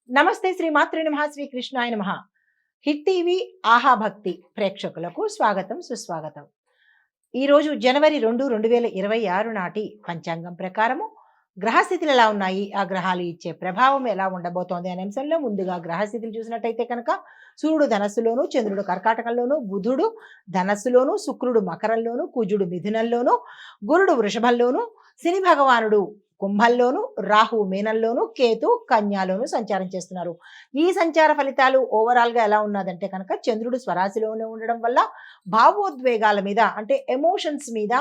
నమస్తే శ్రీ మాతృ నమః శ్రీ కృష్ణాయ నమః. హిట్ టీవీ ఆహా భక్తి ప్రేక్షకులకు స్వాగతం సుస్వాగతం. ఈరోజు జనవరి 2, 2026 నాటి పంచాంగం ప్రకారము గ్రహస్థితులు ఎలా ఉన్నాయి, ఆ గ్రహాలు ఇచ్చే ప్రభావం ఎలా ఉండబోతోంది అనే అంశంలో ముందుగా గ్రహస్థితులు చూసినట్టయితే కనుక సూర్యుడు ధనస్సులోను, చంద్రుడు కర్కాటకంలోను, బుధుడు ధనస్సులోను, శుక్రుడు మకరంలోను, కుజుడు మిథునంలోను, గురుడు వృషభంలోను, శని భగవానుడు కుంభంలోను, రాహు మీనంలోను, కేతు కన్యాలోను సంచారం చేస్తున్నారు. ఈ సంచార ఫలితాలు ఓవరాల్ గా ఎలా ఉన్నదంటే కనుక చంద్రుడు స్వరాశిలోనే ఉండడం వల్ల భావోద్వేగాల మీద అంటే ఎమోషన్స్ మీద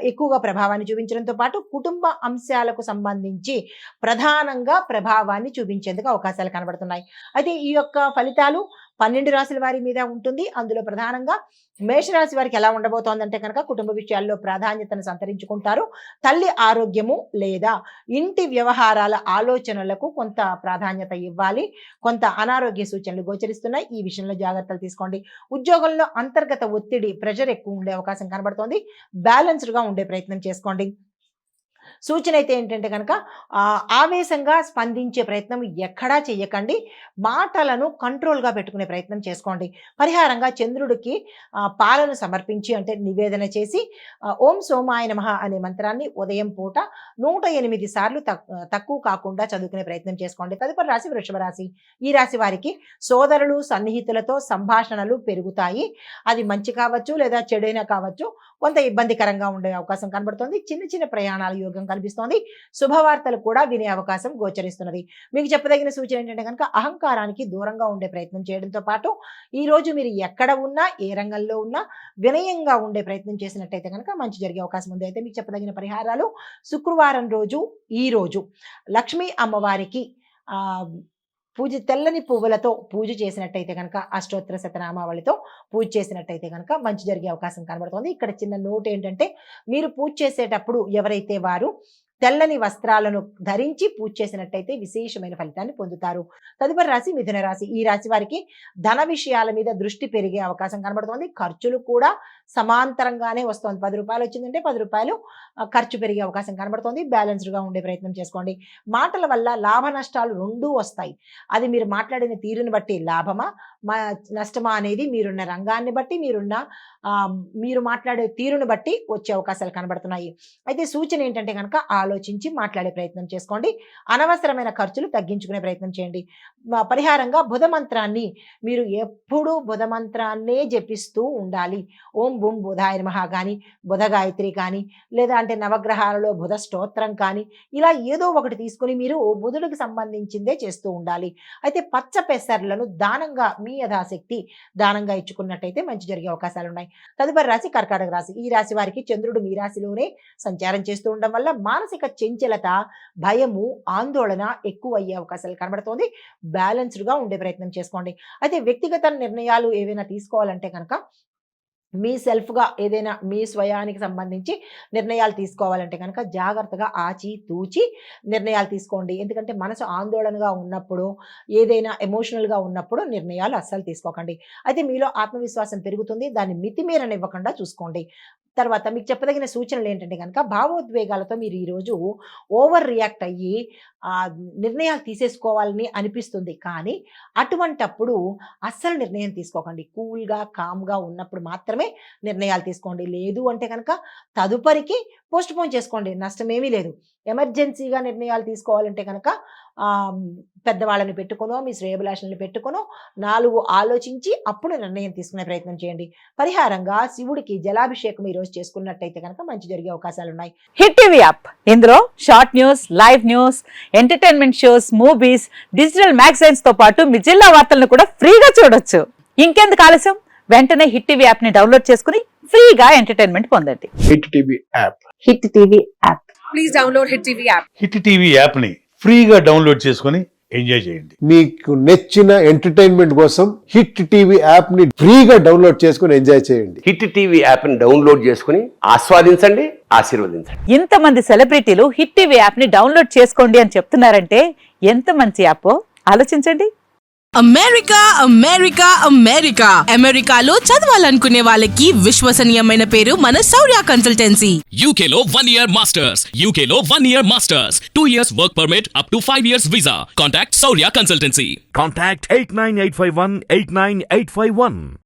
ఎక్కువగా ప్రభావాన్ని చూపించడంతో పాటు కుటుంబ అంశాలకు సంబంధించి ప్రధానంగా ప్రభావాన్ని చూపించేందుకు అవకాశాలు కనబడుతున్నాయి. అయితే ఈ యొక్క ఫలితాలు 12 రాశుల వారి మీద ఉంటుంది. అందులో ప్రధానంగా మేషరాశి వారికి ఎలా ఉండబోతోందంటే కనుక కుటుంబ విషయాల్లో ప్రాధాన్యతను సంతరించుకుంటారు. తల్లి ఆరోగ్యము లేదా ఇంటి వ్యవహారాల ఆలోచనలకు కొంత ప్రాధాన్యత ఇవ్వాలి. కొంత అనారోగ్య సూచనలు గోచరిస్తున్నాయి. ఈ విషయంలో జాగ్రత్తలు తీసుకోండి. ఉద్యోగంలో అంతర్గత ఒత్తిడి ప్రెషర్ ఎక్కువ ఉండే అవకాశం కనబడుతోంది. బ్యాలెన్స్డ్గా ఉండే ప్రయత్నం చేసుకోండి. సూచన అయితే ఏంటంటే కనుక ఆవేశంగా స్పందించే ప్రయత్నం ఎక్కడా చేయకండి. మాటలను కంట్రోల్గా పెట్టుకునే ప్రయత్నం చేసుకోండి. పరిహారంగా చంద్రుడికి పాలను సమర్పించి అంటే నివేదన చేసి ఓం సోమాయ నమః అనే మంత్రాన్ని ఉదయం పూట 108 సార్లు తక్కువ కాకుండా చదువుకునే ప్రయత్నం చేసుకోండి. తదుపరి రాశి వృషభ రాశి. ఈ రాశి వారికి సోదరులు సన్నిహితులతో సంభాషణలు పెరుగుతాయి. అది మంచి కావచ్చు లేదా చెడైనా కావచ్చు, కొంత ఇబ్బందికరంగా ఉండే అవకాశం కనబడుతుంది. చిన్న చిన్న ప్రయాణాల యోగం కనిపిస్తోంది. శుభవార్తలు కూడా వినే అవకాశం గోచరిస్తున్నది. మీకు చెప్పదగిన సూచన ఏంటంటే కనుక అహంకారానికి దూరంగా ఉండే ప్రయత్నం చేయడంతో పాటు ఈ రోజు మీరు ఎక్కడ ఉన్నా ఏ రంగంలో ఉన్నా వినయంగా ఉండే ప్రయత్నం చేసినట్టయితే కనుక మంచి జరిగే అవకాశం ఉంది. అయితే మీకు చెప్పదగిన పరిహారాలు శుక్రవారం రోజు ఈ రోజు లక్ష్మీ అమ్మవారికి తెల్లని పువ్వులతో పూజ చేసినట్టయితే కనుక అష్టోత్తర శతనామావళితో పూజ చేసినట్టయితే కనుక మంచి జరిగే అవకాశం కనబడుతుంది. ఇక్కడ చిన్న నోట్ ఏంటంటే మీరు పూజ చేసేటప్పుడు ఎవరైతే వారు తెల్లని వస్త్రాలను ధరించి పూజ చేసినట్టయితే విశేషమైన ఫలితాన్ని పొందుతారు. తదుపరి రాశి మిథున రాశి. ఈ రాశి వారికి ధన విషయాల మీద దృష్టి పెరిగే అవకాశం కనబడుతోంది. ఖర్చులు కూడా సమాంతరంగానే వస్తుంది. 10 రూపాయలు వచ్చిందంటే 10 రూపాయలు ఖర్చు పెరిగే అవకాశం కనబడుతోంది. బ్యాలెన్స్డ్గా ఉండే ప్రయత్నం చేసుకోండి. మాటల వల్ల లాభ నష్టాలు రెండూ వస్తాయి. అది మీరు మాట్లాడిన తీరుని బట్టి లాభమా నష్టమా అనేది మీరున్న రంగాన్ని బట్టి మీరు మాట్లాడే తీరుని బట్టి వచ్చే అవకాశాలు కనబడుతున్నాయి. అయితే సూచన ఏంటంటే కనుక ఆలోచించి మాట్లాడే ప్రయత్నం చేసుకోండి. అనవసరమైన ఖర్చులు తగ్గించుకునే ప్రయత్నం చేయండి. పరిహారంగా బుధ మంత్రాన్ని మీరు ఎప్పుడూ బుధ మంత్రాన్నే జపిస్తూ ఉండాలి. ఓం బుం బుధాయ నమః కానీ, బుధ గాయత్రి కానీ, లేదా అంటే నవగ్రహాలలో బుధ స్తోత్రం కానీ, ఇలా ఏదో ఒకటి తీసుకుని మీరు బుధుడికి సంబంధించిందే చేస్తూ ఉండాలి. అయితే పచ్చ పెసర్లను దానంగా మీ యథాశక్తి దానంగా ఇచ్చుకున్నట్టయితే మంచి జరిగే అవకాశాలు ఉన్నాయి. తదుపరి రాశి కర్కాటక రాశి. ఈ రాశి వారికి చంద్రుడు మీ రాశిలోనే సంచారం చేస్తూ ఉండడం వల్ల మానసిక చంచలత, భయము, ఆందోళన ఎక్కువ అయ్యే అవకాశాలు కనబడుతోంది. బ్యాలెన్స్డ్గా ఉండే ప్రయత్నం చేసుకోండి. అయితే వ్యక్తిగత నిర్ణయాలు ఏవైనా తీసుకోవాలంటే కనుక మీ సెల్ఫ్గా ఏదైనా మీ స్వయానికి సంబంధించి నిర్ణయాలు తీసుకోవాలంటే కనుక జాగ్రత్తగా ఆచి తూచి నిర్ణయాలు తీసుకోండి. ఎందుకంటే మనసు ఆందోళనగా ఉన్నప్పుడు, ఏదైనా ఎమోషనల్గా ఉన్నప్పుడు నిర్ణయాలు అస్సలు తీసుకోకండి. అయితే మీలో ఆత్మవిశ్వాసం పెరుగుతుంది. దాన్ని మితిమీరనివ్వకుండా చూసుకోండి. తర్వాత మీకు చెప్పదగిన సూచనలు ఏంటంటే కనుక భావోద్వేగాలతో మీరు ఈరోజు ఓవర్ రియాక్ట్ అయ్యి నిర్ణయాలు తీసేసుకోవాలని అనిపిస్తుంది. కానీ అటువంటప్పుడు అస్సలు నిర్ణయం తీసుకోకండి. కూల్గా కామ్గా ఉన్నప్పుడు మాత్రమే నిర్ణయాలు తీసుకోండి. లేదు అంటే కనుక తదుపరికి పోస్ట్పోన్ చేసుకోండి. నష్టమేమీ లేదు. ఎమర్జెన్సీగా నిర్ణయాలు తీసుకోవాలంటే కనుక పెద్దవాళ్ళని పెట్టుకునో మీ శ్రేయభిలాషణని పెట్టుకునో 4 ఆలోచించి అప్పుడు నిర్ణయం తీసుకునే ప్రయత్నం చేయండి. పరిహారంగా శివుడికి జలాభిషేకం ఈరోజు చేసుకున్నట్టయితే కనుక మంచి జరిగే అవకాశాలు ఉన్నాయి. హిట్ టీవీ యాప్, ఇందులో short news, live news, entertainment shows, movies, digital magazines తో పాటు మీ జిల్లా వార్తలను కూడా ఫ్రీగా చూడొచ్చు. ఇంకెందుకు ఆలస్యం, వెంటనే హిట్ టీవీ యాప్ ని డౌన్లోడ్ చేసుకుని ఫ్రీగా ఎంటర్టైన్మెంట్ పొందండి. Hit TV app. Hit TV app. Please download hit TV app. Hit TV app ని ఫ్రీగా డౌన్లోడ్ చేసుకుని ఎంజాయ్ చేయండి. మీకు నచ్చిన ఎంటర్టైన్మెంట్ కోసం హిట్ టీవీ యాప్ ని ఫ్రీగా డౌన్లోడ్ చేసుకుని ఎంజాయ్ చేయండి. హిట్ టీవీ యాప్ ని డౌన్లోడ్ చేసుకుని ఆస్వాదించండి, ఆశీర్వదించండి. ఇంతమంది సెలబ్రిటీలు హిట్ టీవీ యాప్ ని డౌన్లోడ్ చేసుకోండి అని చెప్తున్నారంటే ఎంత మంచి యాప్ ఆలోచించండి. అమెరికా అమెరికా అమెరికా అమెరికాలో చదవాలనుకునే వాళ్ళకి విశ్వసనీయమైన పేరు మన శౌర్య కన్సల్టెన్సీ. UK లో 1 year masters. UK లో 1 year masters. 2 years work permit up to 5 years visa. Contact Saurya Consultancy. Contact 89851 89851.